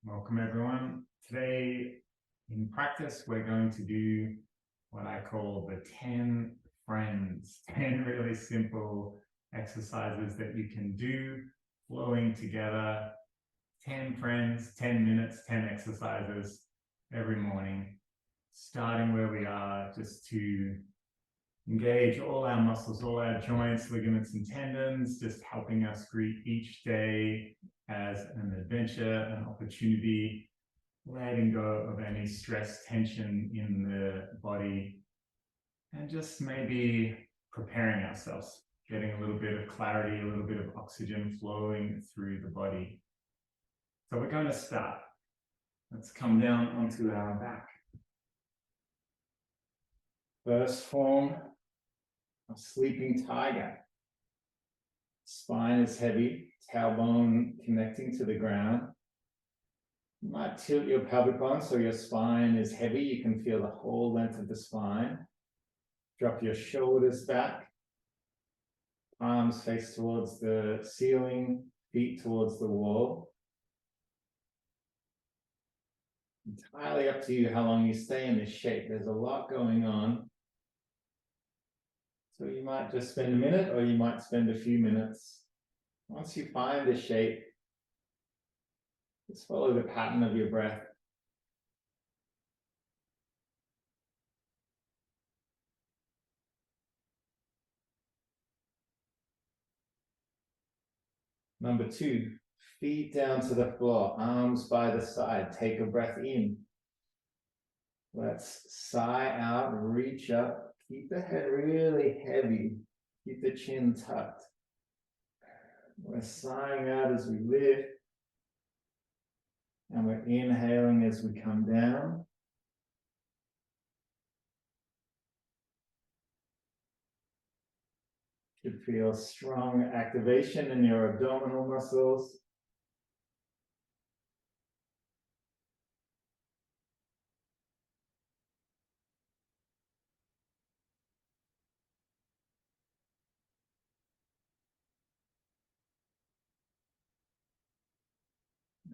Welcome everyone. Today in practice, we're going to do what I call the 10 friends, 10 really simple exercises that you can do flowing together. 10 friends, 10 minutes, 10 exercises every morning, starting where we are, just to engage all our muscles, all our joints, ligaments, and tendons, just helping us greet each day as an adventure, an opportunity, letting go of any stress, tension in the body, and just maybe preparing ourselves, getting a little bit of clarity, a little bit of oxygen flowing through the body. So we're going to start. Let's come down onto our back. First form of sleeping tiger. Spine is heavy, tailbone connecting to the ground. You might tilt your pelvic bone so your spine is heavy. You can feel the whole length of the spine. Drop your shoulders back. Arms face towards the ceiling, feet towards the wall. Entirely up to you how long you stay in this shape. There's a lot going on. So you might just spend a minute or you might spend a few minutes. Once you find the shape, just follow the pattern of your breath. Number 2, feet down to the floor, arms by the side. Take a breath in. Let's sigh out, reach up. Keep the head really heavy. Keep the chin tucked. We're sighing out as we lift. And we're inhaling as we come down. You should feel strong activation in your abdominal muscles.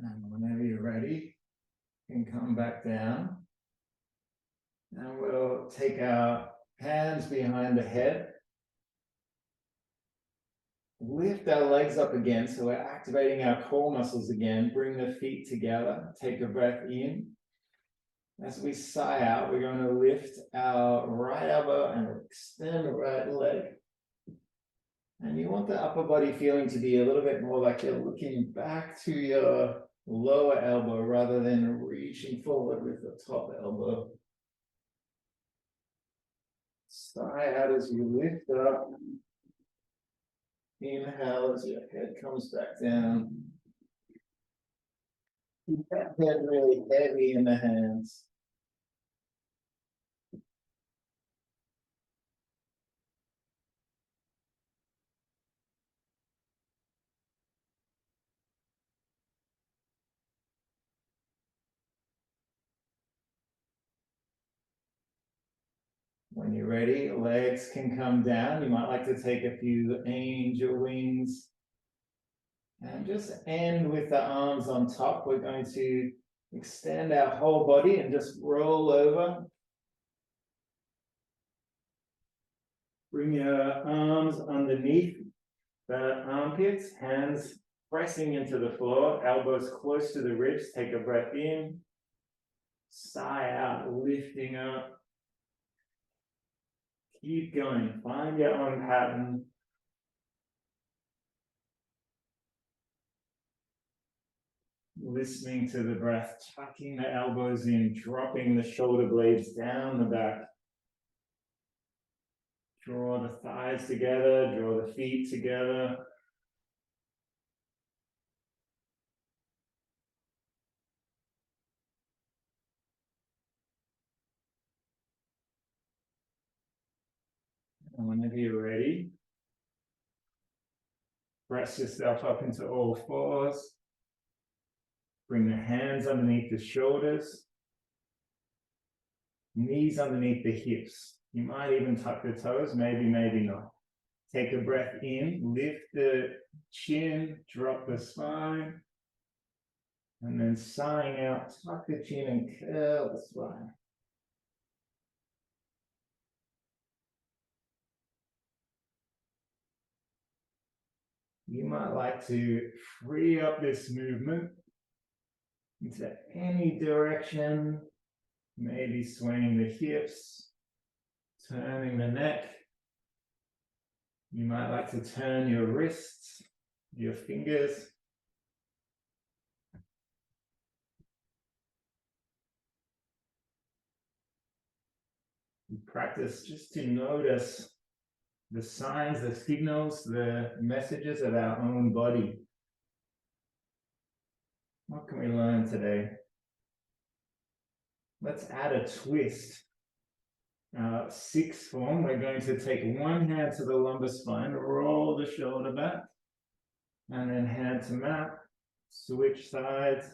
And whenever you're ready, you can come back down. And we'll take our hands behind the head. Lift our legs up again, so we're activating our core muscles again. Bring the feet together. Take a breath in. As we sigh out, we're going to lift our right elbow and extend the right leg. And you want the upper body feeling to be a little bit more like you're looking back to your lower elbow rather than reaching forward with the top elbow. Sigh out as you lift up. Inhale as your head comes back down. Keep that head really heavy in the hands. When you're ready, legs can come down. You might like to take a few angel wings. And just end with the arms on top. We're going to extend our whole body and just roll over. Bring your arms underneath the armpits, hands pressing into the floor, elbows close to the ribs. Take a breath in. Sigh out, lifting up. Keep going. Find your own pattern. Listening to the breath, tucking the elbows in, dropping the shoulder blades down the back. Draw the thighs together, draw the feet together. And whenever you're ready, press yourself up into all fours. Bring the hands underneath the shoulders. Knees underneath the hips. You might even tuck the toes, maybe not. Take a breath in, lift the chin, drop the spine. And then sighing out, tuck the chin and curl the spine. You might like to free up this movement into any direction, maybe swaying the hips, turning the neck. You might like to turn your wrists, your fingers. You practice just to notice the signs, the signals, the messages of our own body. What can we learn today? Let's add a twist. Sixth form, we're going to take one hand to the lumbar spine, roll the shoulder back, and then hand to mat, switch sides.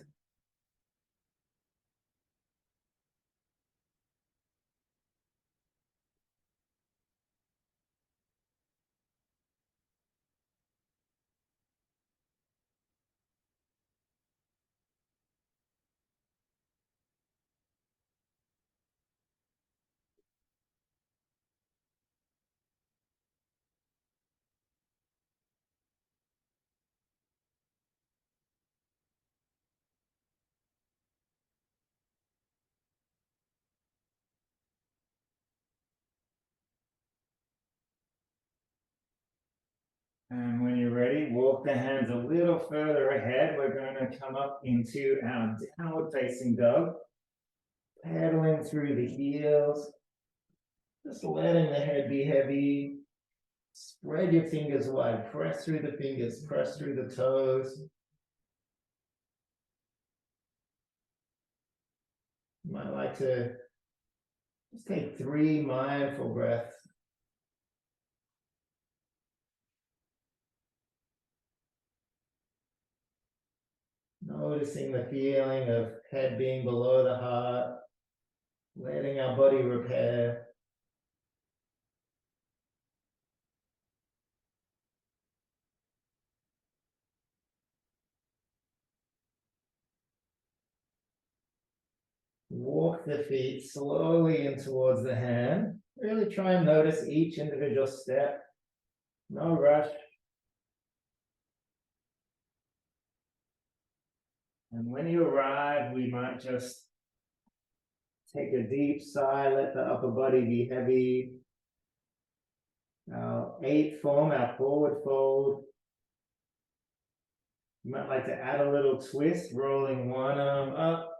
And when you're ready, walk the hands a little further ahead. We're going to come up into our downward facing dog, pedaling through the heels, just letting the head be heavy. Spread your fingers wide, press through the fingers, press through the toes. You might like to just take 3 mindful breaths. Noticing the feeling of head being below the heart, letting our body repair. Walk the feet slowly in towards the hand. Really try and notice each individual step. No rush. And when you arrive, we might just take a deep sigh, let the upper body be heavy. Our 8th form, our forward fold. You might like to add a little twist, rolling one arm up,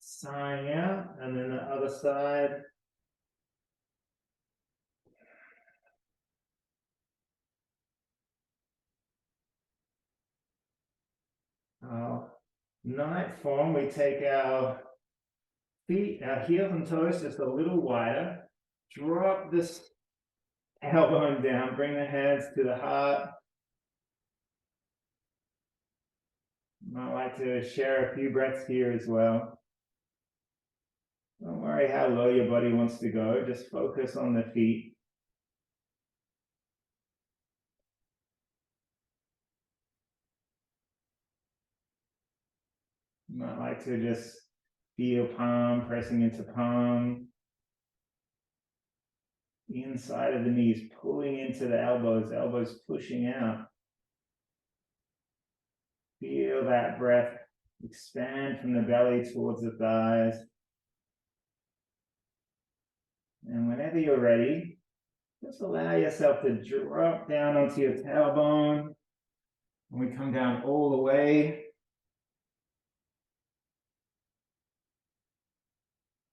sighing out, and then the other side. Our 9th form, we take our feet, our heels and toes just a little wider. Drop this elbow down, bring the hands to the heart. I like to share a few breaths here as well. Don't worry how low your body wants to go, just focus on the feet. You might like to just feel palm pressing into palm. Inside of the knees, pulling into the elbows, elbows pushing out. Feel that breath expand from the belly towards the thighs. And whenever you're ready, just allow yourself to drop down onto your tailbone. And we come down all the way.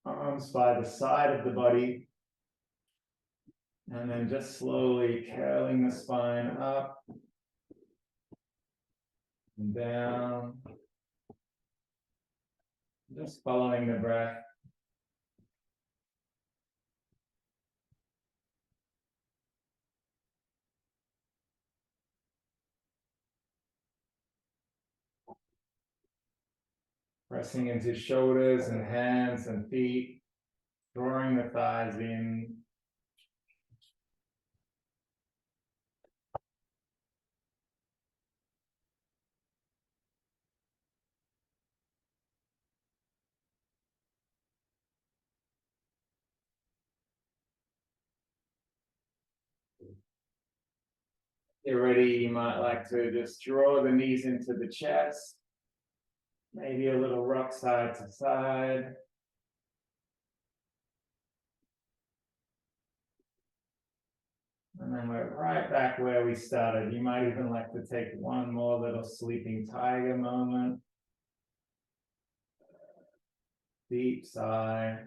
Arms by the side of the body. And then just slowly curling the spine up and down. Just following the breath. Pressing into shoulders and hands and feet, drawing the thighs in. you're ready, you might like to just draw the knees into the chest. Maybe a little rock side to side. And then we're right back where we started. You might even like to take one more little sleeping tiger moment. Deep sigh.